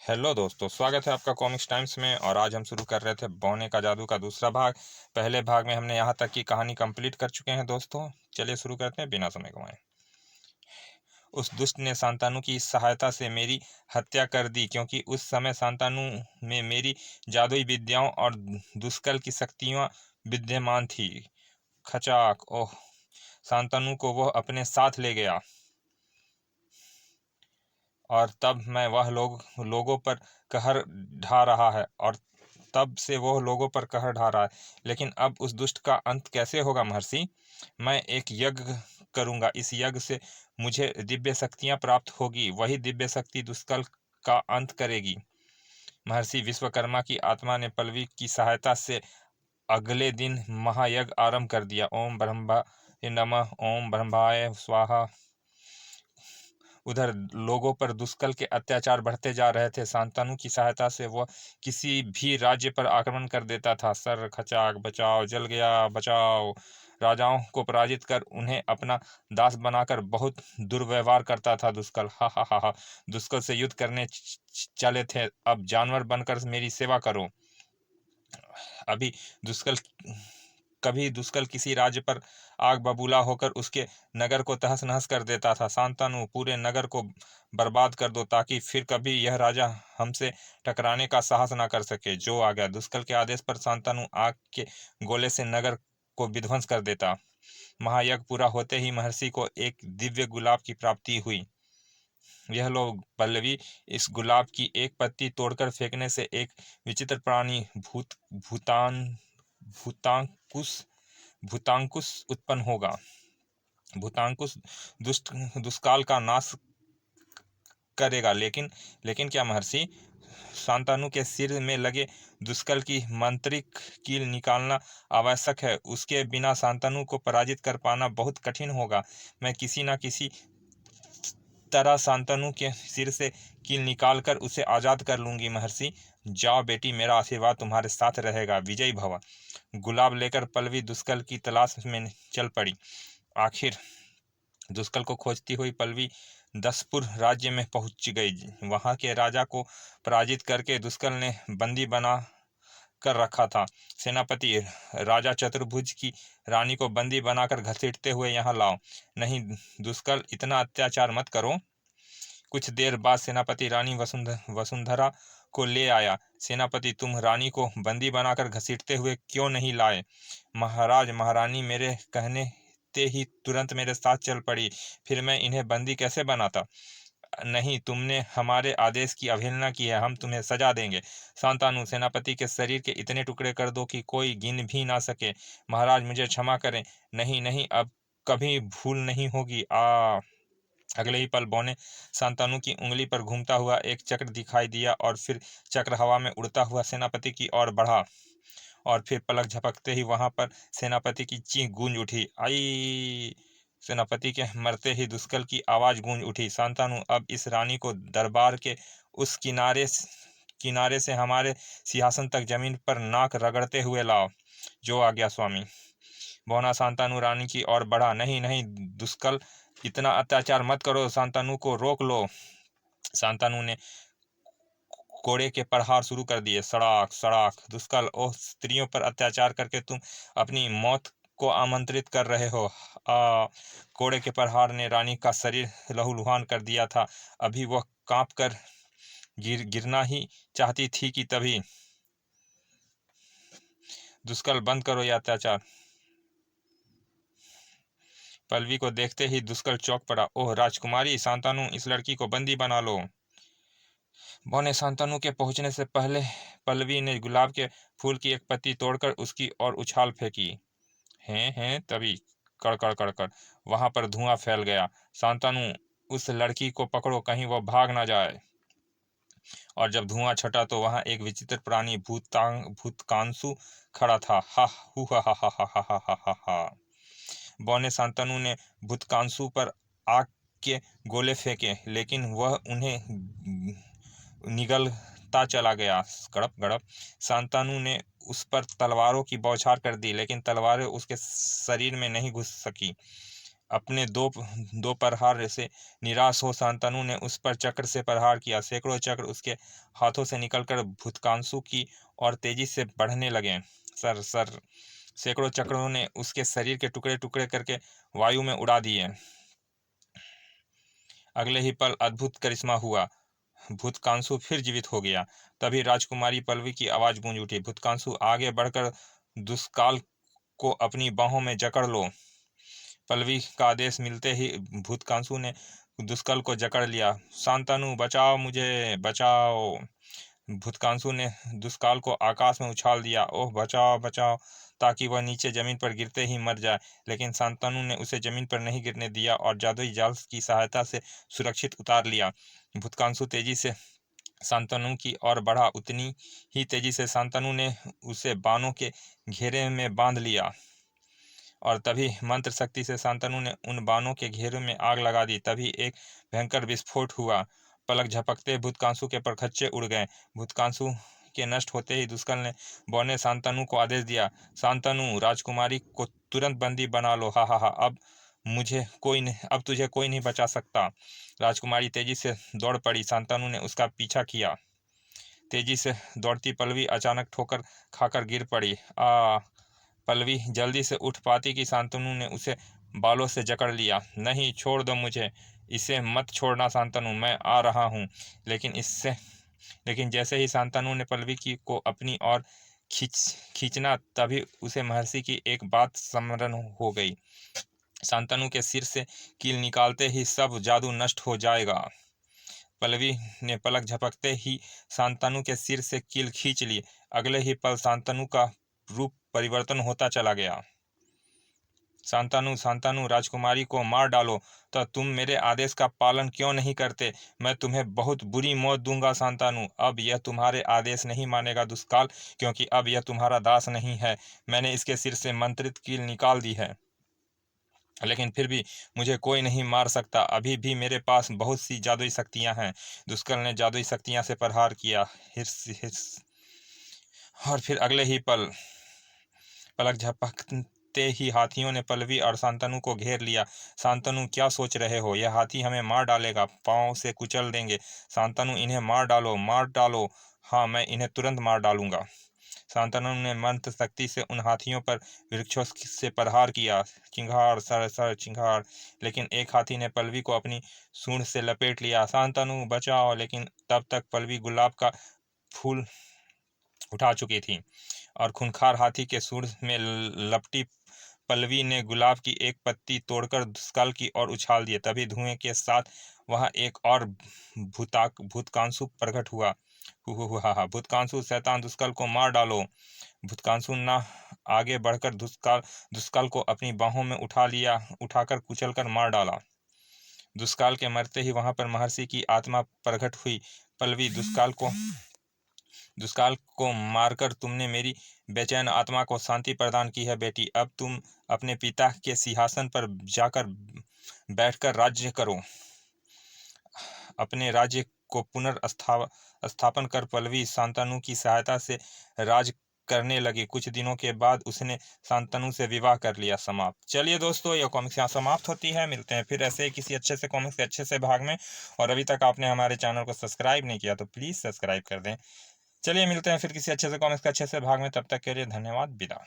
Hello दोस्तों, स्वागत है आपका कॉमिक्स टाइम्स में। और आज हम शुरू कर रहे थे बौने का जादू का दूसरा भाग। पहले भाग में हमने यहाँ तक की कहानी कंप्लीट कर चुके हैं दोस्तों। चलिए शुरू करते हैं बिना समय गंवाए। उस दुष्ट ने शांतनु की सहायता से मेरी हत्या कर दी, क्योंकि उस समय शांतनु में मेरी जादुई विद्याओं और दुष्कल की शक्तियाँ विद्यमान थी। खचाक! ओह! शांतनु को वह अपने साथ ले गया और तब मैं वह लोगों पर कहर ढा रहा है और तब से वह लोगों पर कहर ढा रहा है। लेकिन अब उस दुष्ट का अंत कैसे होगा महर्षि? मैं एक यज्ञ करूंगा। इस यज्ञ से मुझे दिव्य शक्तियां प्राप्त होगी। वही दिव्य शक्ति दुष्कल का अंत करेगी। महर्षि विश्वकर्मा की आत्मा ने पल्लवी की सहायता से अगले दिन महायज्ञ आरंभ कर दिया। ओम ब्रह्माय नमः, ओम ब्रह्माय स्वाहा। उधर लोगों पर दुष्कल के अत्याचार बढ़ते जा रहे थे। शांतनु की सहायता से वह किसी भी राज्य पर आक्रमण कर देता था। सर खचाक! बचाओ! जल गया! बचाओ! राजाओं को पराजित कर उन्हें अपना दास बनाकर बहुत दुर्व्यवहार करता था दुष्कल। हा हा हा हा! दुष्कल से युद्ध करने चले थे, अब जानवर बनकर मेरी सेवा करो। अभी दुष्कल कभी दुष्कल किसी राज्य पर आग बबूला होकर उसके नगर को तहस नहस कर देता था। शांतनु पूरे नगर को बर्बाद कर दो, ताकि फिर कभी यह राजा हमसे टकराने का साहस ना कर सके। जो आ गया। दुष्कल के आदेश पर शांतनु आग के गोले से नगर को विध्वंस कर देता। महायज्ञ पूरा होते ही महर्षि को एक दिव्य गुलाब की प्राप्ति हुई। यह लोग पल्लवी, इस गुलाब की एक पत्ती तोड़कर फेंकने से एक विचित्र प्राणी भूतान भूतांकुश भूतांकुश उत्पन्न होगा। भूतांकुश दुष्काल का नाश करेगा। लेकिन लेकिन क्या महर्षि? शांतनु के सिर में लगे दुष्कल की मंत्रिक कील निकालना आवश्यक है। उसके बिना शांतनु को पराजित कर पाना बहुत कठिन होगा। मैं किसी न किसी तरह शांतनु के सिर से कील निकालकर उसे आज़ाद कर लूंगी। महर्षि जाओ बेटी, मेरा आशीर्वाद तुम्हारे साथ रहेगा। विजयी भव। गुलाब लेकर पल्लवी दुष्कल की तलाश में चल पड़ी। आखिर दुष्कल को खोजती हुई पल्लवी दसपुर राज्य में पहुंच गई। वहां के राजा को पराजित करके दुष्कल ने बंदी बना कर रखा था। सेनापति राजा चतुर्भुज की रानी को बंदी बनाकर घसीटते हुए यहाँ लाओ। नहीं दुष्कल, इतना अत्याचार मत करो। कुछ देर बाद सेनापति रानी वसुंधरा को ले आया। सेनापति, तुम रानी को बंदी बनाकर घसीटते हुए क्यों नहीं लाए? महाराज, महारानी मेरे कहने ते ही तुरंत मेरे साथ चल पड़ी, फिर मैं इन्हें बंदी कैसे बनाता? नहीं, तुमने हमारे आदेश की अवहेलना की है, हम तुम्हें सजा देंगे। शांतनु, सेनापति के शरीर के इतने टुकड़े कर दो कि कोई गिन भी ना सके। महाराज मुझे क्षमा करें। नहीं नहीं, अब कभी भूल नहीं होगी। अगले ही पल बौने शांतनु की उंगली पर घूमता हुआ एक चक्र दिखाई दिया और फिर चक्र हवा में उड़ता हुआ सेनापति की ओर बढ़ा। और फिर पलक झपकते ही वहां पर सेनापति की चीख गूंज उठी। आई! सेनापति के मरते ही दुष्कल की आवाज गूंज उठी। शांतनु, अब इस रानी को दरबार के उस किनारे से हमारे सिंहासन तक जमीन पर नाक रगड़ते हुए लाओ। जो आ गया स्वामी। बौना शांतनु रानी की ओर बढ़ा। नहीं नहीं दुष्कल, इतना अत्याचार मत करो, शांतनु को रोक लो। शांतनु ने कोड़े के प्रहार शुरू कर दिए। सड़ाक सड़ाक! दुष्कल, ओह स्त्रियों पर अत्याचार करके तुम अपनी मौत को आमंत्रित कर रहे हो। कोड़े के प्रहार ने रानी का शरीर लहूलुहान कर दिया था। अभी वह कांप कर गिरना ही चाहती थी कि तभी दुष्कल, बंद करो यह अत्याचार। पल्लवी को देखते ही दुष्कल चौंक पड़ा। ओह राजकुमारी! शांतनु, इस लड़की को बंदी बना लो। बौने शांतनु के पहुंचने से पहले पल्लवी ने गुलाब के फूल की एक पत्ती तोड़कर उसकी ओर उछाल फेंकी। हैं तभी कड़ कड़ कड़ कड़ वहां पर धुआं फैल गया। शांतनु, उस लड़की को पकड़ो, कहीं वो भाग ना जाए। और जब धुआं छटा तो वहां एक विचित्र प्राणी भूतकांसु खड़ा था। हा हु हा हा हा हा हा हा हा हा हा। बौने शांतनु ने भूतकांसु पर आग के गोले फेंके, लेकिन वह उन्हें निगलता चला गया। गड़प गड़प! शांतनु ने उस पर तलवारों की बौछार कर दी, लेकिन तलवारें उसके शरीर में नहीं घुस सकी। अपने दो प्रहार से निराश हो शांतनु ने उस पर चक्र से प्रहार किया। सैकड़ों चक्र उसके हाथों से निकलकर भूतकांसु की ओर तेजी से बढ़ने लगे। सर सर सैकड़ों चक्रों ने उसके शरीर के टुकड़े टुकड़े करके वायु में उड़ा दिए। अगले ही पल अद्भुत करिश्मा हुआ, भूतकांसु फिर जीवित हो गया। तभी राजकुमारी पल्लवी की आवाज गूंज उठी, भूतकांसु आगे बढ़कर दुष्काल को अपनी बाहों में जकड़ लो। पल्लवी का आदेश मिलते ही भूतकांसु ने दुष्काल को जकड़ लिया। शांतनु बचाओ, मुझे बचाओ। भूतकांसु ने दुष्काल को आकाश में उछाल दिया। ओह बचाओ बचाओ, ताकि वह नीचे जमीन पर गिरते ही मर जाए। लेकिन शांतनु ने उसे जमीन पर नहीं गिरने दिया और जादुई जाल की सहायता से सुरक्षित उतार लिया। भूतकांसु तेजी से शांतनु की ओर बढ़ा। उतनी ही तेजी से शांतनु ने उसे बाणों के घेरे में बांध लिया और तभी मंत्र शक्ति से शांतनु ने उन बाणों के घेरे में आग लगा दी। तभी एक भयंकर विस्फोट हुआ। पलक झपकते भूतकांसु के परखच्चे उड़ गए। भूतकांसु के नष्ट होते ही दुष्कल ने बौने शांतनु को आदेश दिया, शांतनु राजकुमारी को तुरंत बंदी बना लो। हा हा हा, अब तुझे कोई नहीं बचा सकता। राजकुमारी तेजी से दौड़ पड़ी। शांतनु ने उसका पीछा किया। तेजी से दौड़ती पल्लवी अचानक ठोकर खाकर गिर पड़ी। पल्लवी जल्दी से उठ पाती कि शांतनु ने उसे बालों से जकड़ लिया। नहीं, छोड़ दो मुझे, इसे मत छोड़ना शांतनु, मैं आ रहा हूँ। लेकिन जैसे ही शांतनु ने पल्लवी को अपनी ओर खींचना, तभी उसे महर्षि की एक बात स्मरण हो गई। शांतनु के सिर से कील निकालते ही सब जादू नष्ट हो जाएगा। पल्लवी ने पलक झपकते ही शांतनु के सिर से कील खींच ली। अगले ही पल शांतनु का रूप परिवर्तन होता चला गया। शांतनु शांतनु, राजकुमारी को मार डालो। तो तुम मेरे आदेश का पालन क्यों नहीं करते? मैं तुम्हें बहुत बुरी मौत दूंगा शांतनु। अब यह तुम्हारे आदेश नहीं मानेगा दुष्काल, क्योंकि अब यह तुम्हारा दास नहीं है। मैंने इसके सिर से मंत्रित कील निकाल दी है, लेकिन फिर भी मुझे कोई नहीं मार सकता। अभी भी मेरे पास बहुत सी जादुई शक्तियां हैं। दुष्कल ने जादुई शक्तियां से प्रहार किया। हिर्स हिर्स और फिर अगले ही पल पलक झपकते ही हाथियों ने पल्लवी और शांतनु को घेर लिया। शांतनु, क्या सोच रहे हो? यह हाथी हमें मार डालेगा, पांव से कुचल देंगे। शांतनु, इन्हें मार डालो, मार डालो। हाँ, मैं इन्हें तुरंत मार डालूंगा। शांतनु ने मंत्र शक्ति से उन हाथियों पर वृक्षों से प्रहार किया। चिंगार सर सर चिंगार, लेकिन एक हाथी ने पल्लवी को अपनी सूंड से लपेट लिया। शांतनु बचाओ, लेकिन तब तक पल्लवी गुलाब का फूल उठा चुकी थी और खूंखार हाथी के सूंड में लपटी पल्लवी ने गुलाब की एक पत्ती तोड़कर दुष्काल की ओर उछाल दिए। तभी धुएं के साथ वहां एक और भूतकांसु प्रकट हुआ। हा, भूतकांसु शैतान, दुष्काल को मार डालो। भूतकांसु ने आगे बढ़कर दुष्काल को अपनी बाहों में उठाकर कुचलकर मार डाला। दुष्काल के मरते ही वहां पर महर्षि की आत्मा प्रकट हुई। पल्लवी, दुष्काल को मारकर तुमने मेरी बेचैन आत्मा को शांति प्रदान की है बेटी। अब तुम अपने पिता के सिंहासन पर जाकर बैठकर राज्य करो, अपने राज्य को पुनर्स्थापन कर। पल्लवी शांतनु की सहायता से राज करने लगी। कुछ दिनों के बाद उसने शांतनु से विवाह कर लिया। समाप्त। चलिए दोस्तों, यह कॉमिक्स यहाँ समाप्त होती है। मिलते हैं फिर ऐसे ही किसी अच्छे से कॉमिक्स के अच्छे से भाग में। और अभी तक आपने हमारे चैनल को सब्सक्राइब नहीं किया तो प्लीज़ सब्सक्राइब कर दें। चलिए मिलते हैं फिर किसी अच्छे से कॉमिक्स के अच्छे से भाग में। तब तक के लिए धन्यवाद, विदा।